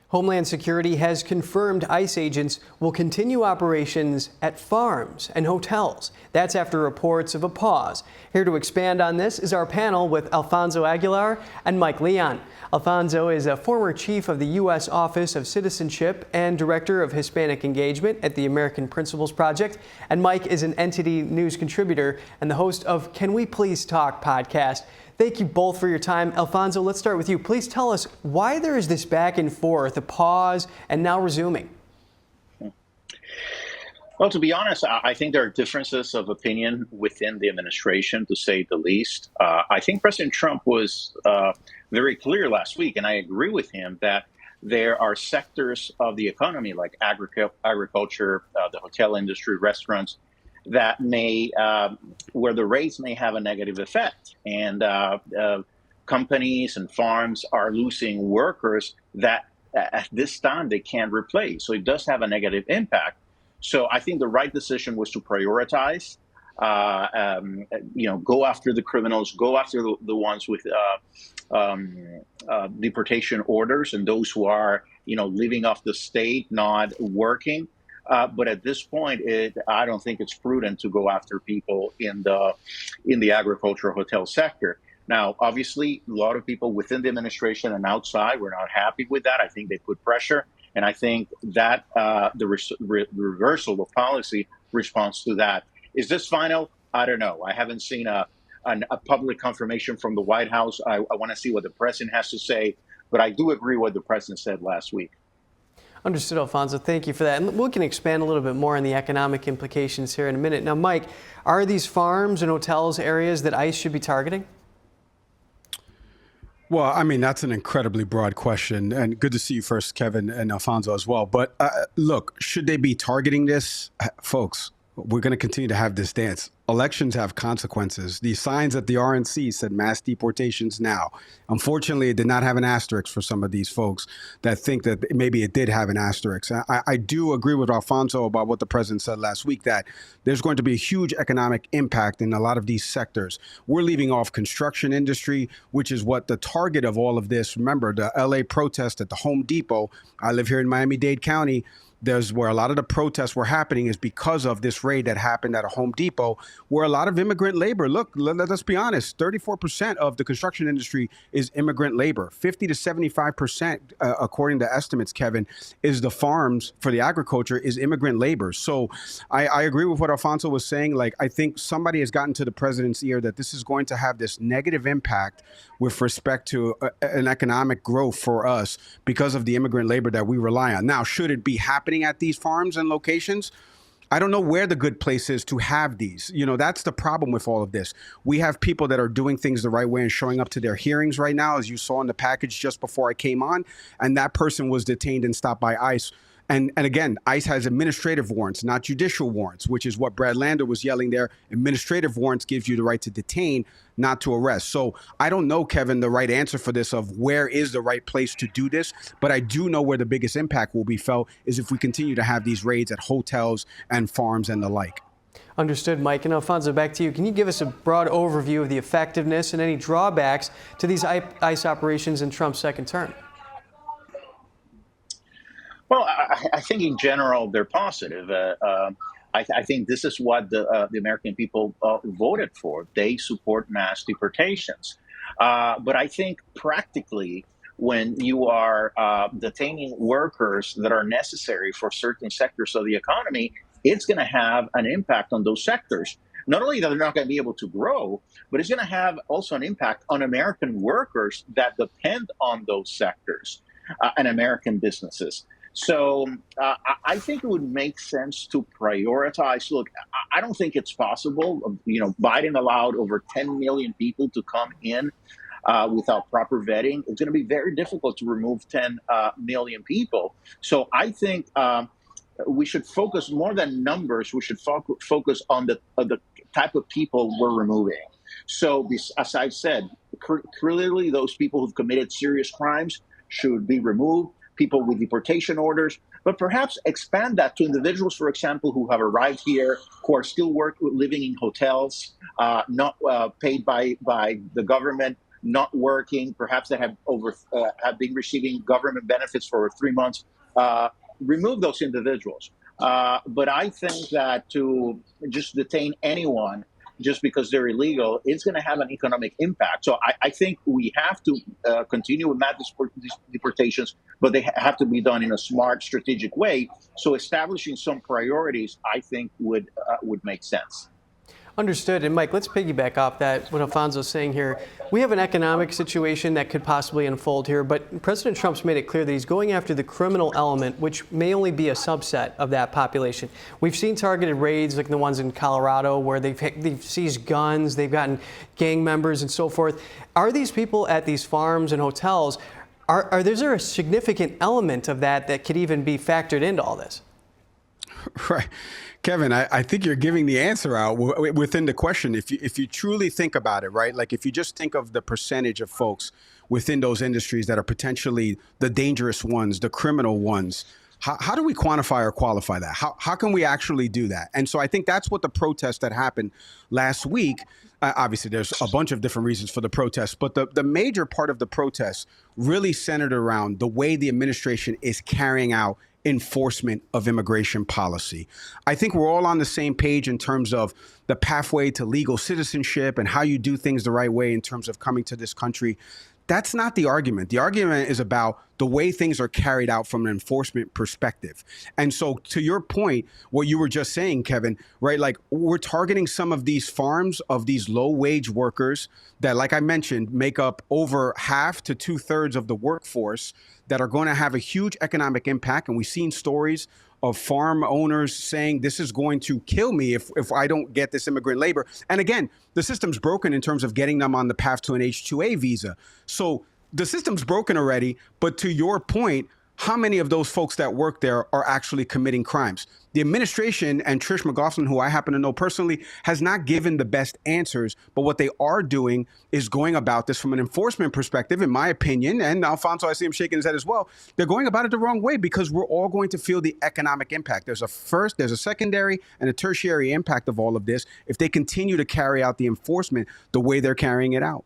Homeland Security has confirmed ICE agents will continue operations at farms and hotels. That's after reports of a pause. Here to expand on this is our panel with Alfonso Aguilar and Mike Leon. Alfonso is a former chief of the U.S. Office of Citizenship and director of Hispanic Engagement at the American Principles Project. And Mike is an NTD News contributor and the host of Can We Please Talk podcast. Thank you both for your time. Alfonso, let's start with you. Please tell us why there is this back and forth, a pause, and now resuming. Well, to be honest, I think there are differences of opinion within the administration, to say the least. I think President Trump was very clear last week, and I agree with him, that there are sectors of the economy like agriculture, the hotel industry, restaurants, that may, where the rates may have a negative effect. And companies and farms are losing workers that at this time they can't replace. So it does have a negative impact. So I think the right decision was to prioritize, go after the criminals, go after the ones with deportation orders and those who are, living off the state, not working. But at this point, I don't think it's prudent to go after people in the agricultural hotel sector. Now, obviously, a lot of people within the administration and outside were not happy with that. I think they put pressure. And I think that the reversal of policy responds to that. Is this final? I don't know. I haven't seen a public confirmation from the White House. I want to see what the president has to say. But I do agree with what the president said last week. Understood, Alfonso. Thank you for that. And we can expand a little bit more on the economic implications here in a minute. Now, Mike, are these farms and hotels areas that ICE should be targeting? Well, I mean, that's an incredibly broad question, and good to see you first, Kevin and Alfonso as well. But look, should they be targeting this? Folks, we're going to continue to have this dance. Elections have consequences. The signs at the RNC said mass deportations now. Unfortunately, it did not have an asterisk for some of these folks that think that maybe it did have an asterisk. I do agree with Alfonso about what the president said last week, that there's going to be a huge economic impact in a lot of these sectors. We're leaving off construction industry, which is what the target of all of this. Remember, the LA protest at the Home Depot. I live here in Miami-Dade County. There's where a lot of the protests were happening is because of this raid that happened at a Home Depot, where a lot of immigrant labor, look, let's be honest, 34% of the construction industry is immigrant labor. 50 to 75%, according to estimates, Kevin, is the farms for the agriculture is immigrant labor. So I agree with what Alfonso was saying. Like, I think somebody has gotten to the president's ear that this is going to have this negative impact with respect to an economic growth for us because of the immigrant labor that we rely on. Now, should it be happening at these farms and locations? I don't know where the good place is to have these. That's the problem with all of this. We have people that are doing things the right way and showing up to their hearings right now, as you saw in the package just before I came on, and that person was detained and stopped by ICE. And again, ICE has administrative warrants, not judicial warrants, which is what Brad Lander was yelling there. Administrative warrants gives you the right to detain, not to arrest. So I don't know, Kevin, the right answer for this of where is the right place to do this. But I do know where the biggest impact will be felt is if we continue to have these raids at hotels and farms and the like. Understood, Mike. And Alfonso, back to you. Can you give us a broad overview of the effectiveness and any drawbacks to these ICE operations in Trump's second term? Well, I think in general they're positive. I think this is what the American people voted for. They support mass deportations. But I think practically, when you are detaining workers that are necessary for certain sectors of the economy, it's going to have an impact on those sectors. Not only that they're not going to be able to grow, but it's going to have also an impact on American workers that depend on those sectors and American businesses. So I think it would make sense to prioritize. Look, I don't think it's possible. Biden allowed over 10 million people to come in without proper vetting. It's going to be very difficult to remove 10 million people. So I think we should focus more than numbers. We should focus on the type of people we're removing. So as I've said, clearly those people who've committed serious crimes should be removed. People with deportation orders, but perhaps expand that to individuals, for example, who have arrived here, who are still living in hotels, not paid by the government, not working, perhaps that have been receiving government benefits for 3 months. Remove those individuals. But I think that to just detain anyone just because they're illegal, it's going to have an economic impact. So I think we have to continue with mass deportations, but they have to be done in a smart, strategic way. So establishing some priorities, I think, would make sense. Understood. And Mike, let's piggyback off that, what Alfonso's saying here. We have an economic situation that could possibly unfold here, but President Trump's made it clear that he's going after the criminal element, which may only be a subset of that population. We've seen targeted raids like the ones in Colorado where they've seized guns, they've gotten gang members and so forth. Are these people at these farms and hotels, is there a significant element of that could even be factored into all this? Right. Kevin, I think you're giving the answer out within the question. If you truly think about it, right? Like if you just think of the percentage of folks within those industries that are potentially the dangerous ones, the criminal ones, how do we quantify or qualify that? How can we actually do that? And so I think that's what the protest that happened last week, obviously there's a bunch of different reasons for the protest, but the major part of the protest really centered around the way the administration is carrying out enforcement of immigration policy. I think we're all on the same page in terms of the pathway to legal citizenship and how you do things the right way in terms of coming to this country. That's not the argument. The argument is about the way things are carried out from an enforcement perspective. And so to your point, what you were just saying, Kevin, right, like we're targeting some of these farms of these low wage workers that, like I mentioned, make up over half to 2/3 of the workforce that are going to have a huge economic impact. And we've seen stories of farm owners saying this is going to kill me if I don't get this immigrant labor. And again, the system's broken in terms of getting them on the path to an H-2A visa. So the system's broken already. But to your point, how many of those folks that work there are actually committing crimes? The administration and Trish McLaughlin, who I happen to know personally, has not given the best answers. But what they are doing is going about this from an enforcement perspective, in my opinion. And Alfonso, I see him shaking his head as well. They're going about it the wrong way because we're all going to feel the economic impact. There's a secondary and a tertiary impact of all of this if they continue to carry out the enforcement the way they're carrying it out.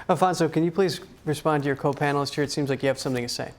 Alfonso, can you please respond to your co-panelist here? It seems like you have something to say.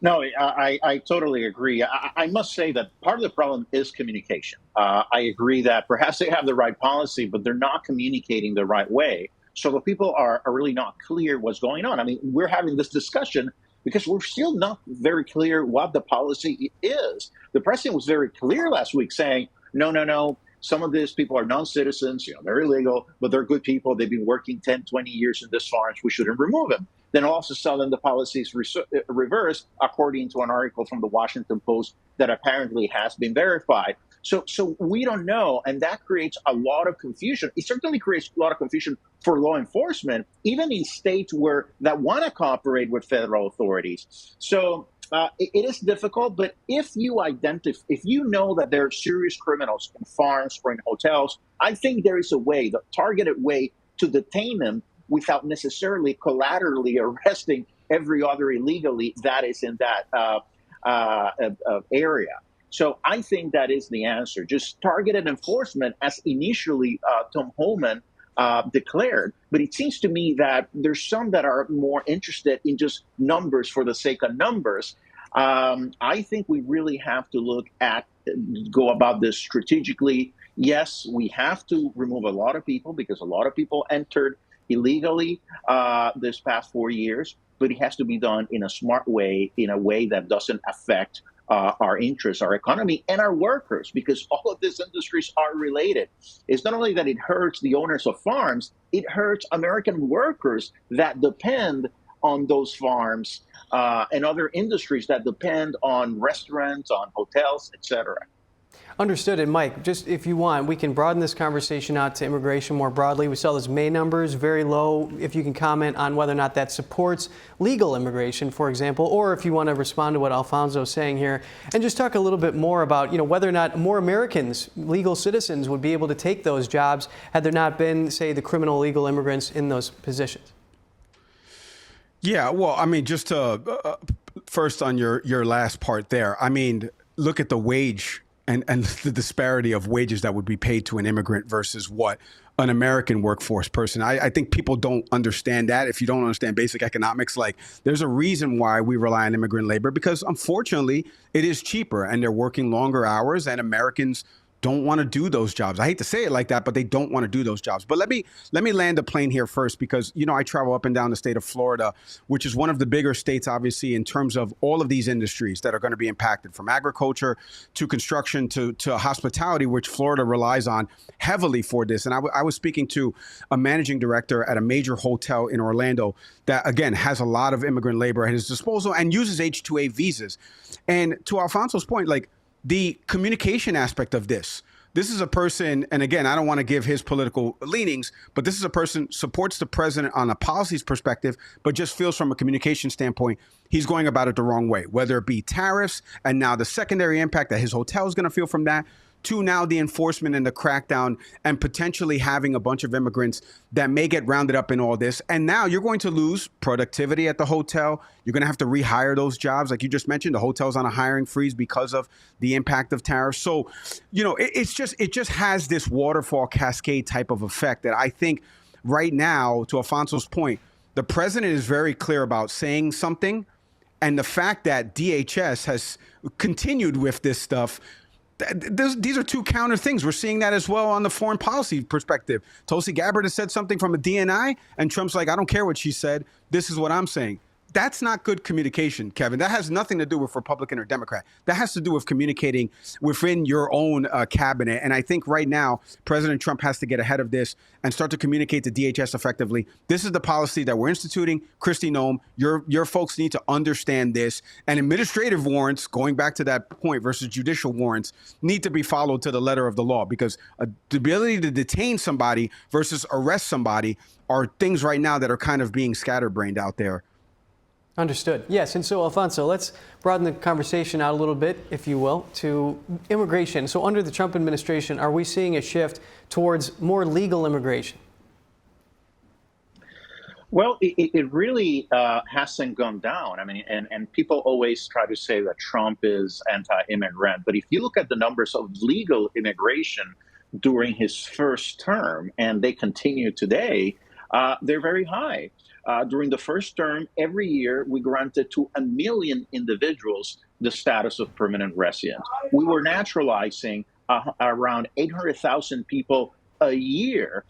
No, I totally agree. I must say that part of the problem is communication. I agree that perhaps they have the right policy, but they're not communicating the right way. So the people are really not clear what's going on. I mean, we're having this discussion because we're still not very clear what the policy is. The president was very clear last week saying, no. Some of these people are non-citizens, they're illegal, but they're good people. They've been working 10, 20 years in this farm. We shouldn't remove them. Then also selling the policies reversed, according to an article from the Washington Post that apparently has been verified. So we don't know, and that creates a lot of confusion. It certainly creates a lot of confusion for law enforcement, even in states that want to cooperate with federal authorities. So it is difficult, but if you know that there are serious criminals in farms or in hotels, I think there is a way, the targeted way, to detain them without necessarily collaterally arresting every other illegally that is in that area. So I think that is the answer. Just targeted enforcement, as initially Tom Homan declared. But it seems to me that there's some that are more interested in just numbers for the sake of numbers. I think we really have to go about this strategically. Yes, we have to remove a lot of people because a lot of people entered illegally this past 4 years, but it has to be done in a smart way, in a way that doesn't affect our interests, our economy, and our workers, because all of these industries are related. It's not only that it hurts the owners of farms, it hurts American workers that depend on those farms and other industries that depend on restaurants, on hotels, etc. Understood. And Mike, just if you want, we can broaden this conversation out to immigration more broadly. We saw those May numbers very low. If you can comment on whether or not that supports legal immigration, for example, or if you want to respond to what Alfonso is saying here, and just talk a little bit more about, whether or not more Americans, legal citizens, would be able to take those jobs had there not been, say, the criminal legal immigrants in those positions. Yeah, well, I mean, just to first on your last part there, I mean, look at the wage and the disparity of wages that would be paid to an immigrant versus what an American workforce person. I think people don't understand that. If you don't understand basic economics, like there's a reason why we rely on immigrant labor, because unfortunately it is cheaper and they're working longer hours, and Americans don't want to do those jobs. I hate to say it like that, but they don't want to do those jobs. But let me land the plane here first, because, you know, I travel up and down the state of Florida, which is one of the bigger states, obviously, in terms of all of these industries that are going to be impacted, from agriculture to construction to hospitality, which Florida relies on heavily for this. And I was speaking to a managing director at a major hotel in Orlando that, again, has a lot of immigrant labor at his disposal and uses H-2A visas. And to Alfonso's point, like, the communication aspect of this is a person, and again, I don't want to give his political leanings, but this is a person supports the president on a policies perspective, but just feels from a communication standpoint, he's going about it the wrong way, whether it be tariffs and now the secondary impact that his hotel is going to feel from that, to now the enforcement and the crackdown and potentially having a bunch of immigrants that may get rounded up in all this. And now you're going to lose productivity at the hotel. You're going to have to rehire those jobs. Like you just mentioned, the hotel's on a hiring freeze because of the impact of tariffs. So, you know, it just has this waterfall cascade type of effect that I think right now, to Alfonso's point, the president is very clear about saying something. And the fact that DHS has continued with this stuff, these are two counter things. We're seeing that as well on the foreign policy perspective. Tulsi Gabbard has said something from a DNI, and Trump's like, I don't care what she said. This is what I'm saying. That's not good communication, Kevin. That has nothing to do with Republican or Democrat. That has to do with communicating within your own cabinet. And I think right now, President Trump has to get ahead of this and start to communicate to DHS effectively. This is the policy that we're instituting. Kristi Noem, your folks need to understand this. And administrative warrants, going back to that point, versus judicial warrants, need to be followed to the letter of the law, because the ability to detain somebody versus arrest somebody are things right now that are kind of being scatterbrained out there. Understood. Yes. And so, Alfonso, let's broaden the conversation out a little bit, if you will, to immigration. So under the Trump administration, are we seeing a shift towards more legal immigration? Well, it really hasn't gone down. I mean, and people always try to say that Trump is anti-immigrant. But if you look at the numbers of legal immigration during his first term, and they continue today, they're very high. During the first term, every year, we granted to 1 million individuals the status of permanent resident. We were naturalizing around 800,000 people a year.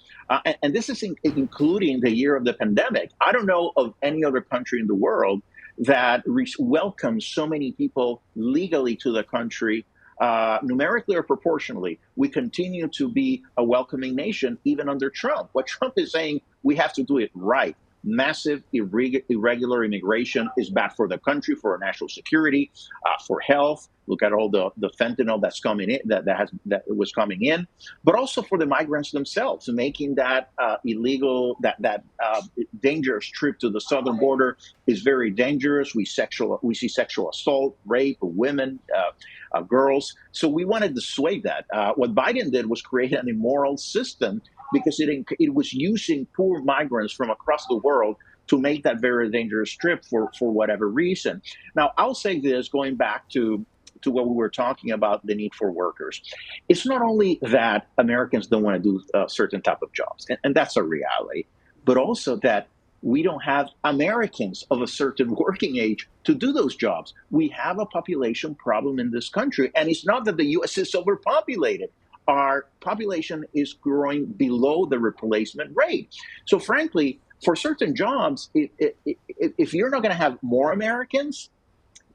And this is including the year of the pandemic. I don't know of any other country in the world that welcomes so many people legally to the country, numerically or proportionally. We continue to be a welcoming nation, even under Trump. What Trump is saying, we have to do it right. Massive irregular immigration is bad for the country, for our national security, for health. Look at all the fentanyl that's coming in, that was coming in, but also for the migrants themselves, making that illegal, that dangerous trip to the southern border is very dangerous. We see sexual assault, rape of women, girls. So we want to dissuade that. What Biden did was create an immoral system, because it was using poor migrants from across the world to make that very dangerous trip for whatever reason. Now, I'll say this, going back to what we were talking about, the need for workers. It's not only that Americans don't want to do a certain type of jobs, and that's a reality, but also that we don't have Americans of a certain working age to do those jobs. We have a population problem in this country, and it's not that the U.S. is overpopulated. Our population is growing below the replacement rate. So frankly, for certain jobs, if you're not going to have more Americans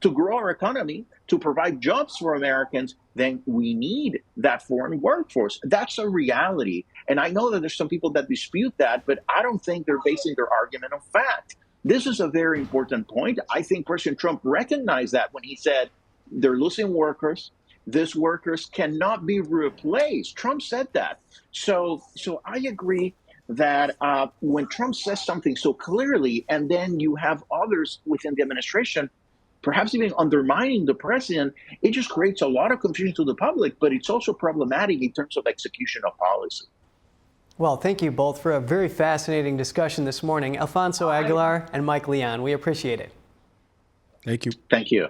to grow our economy, to provide jobs for Americans, then we need that foreign workforce. That's a reality. And I know that there's some people that dispute that, but I don't think they're basing their argument on fact. This is a very important point. I think President Trump recognized that when he said they're losing workers. These workers cannot be replaced. Trump said that. So I agree that when Trump says something so clearly, and then you have others within the administration, perhaps even undermining the president, it just creates a lot of confusion to the public, but it's also problematic in terms of execution of policy. Well, thank you both for a very fascinating discussion this morning. Alfonso Aguilar and Mike Leon, we appreciate it. Thank you. Thank you.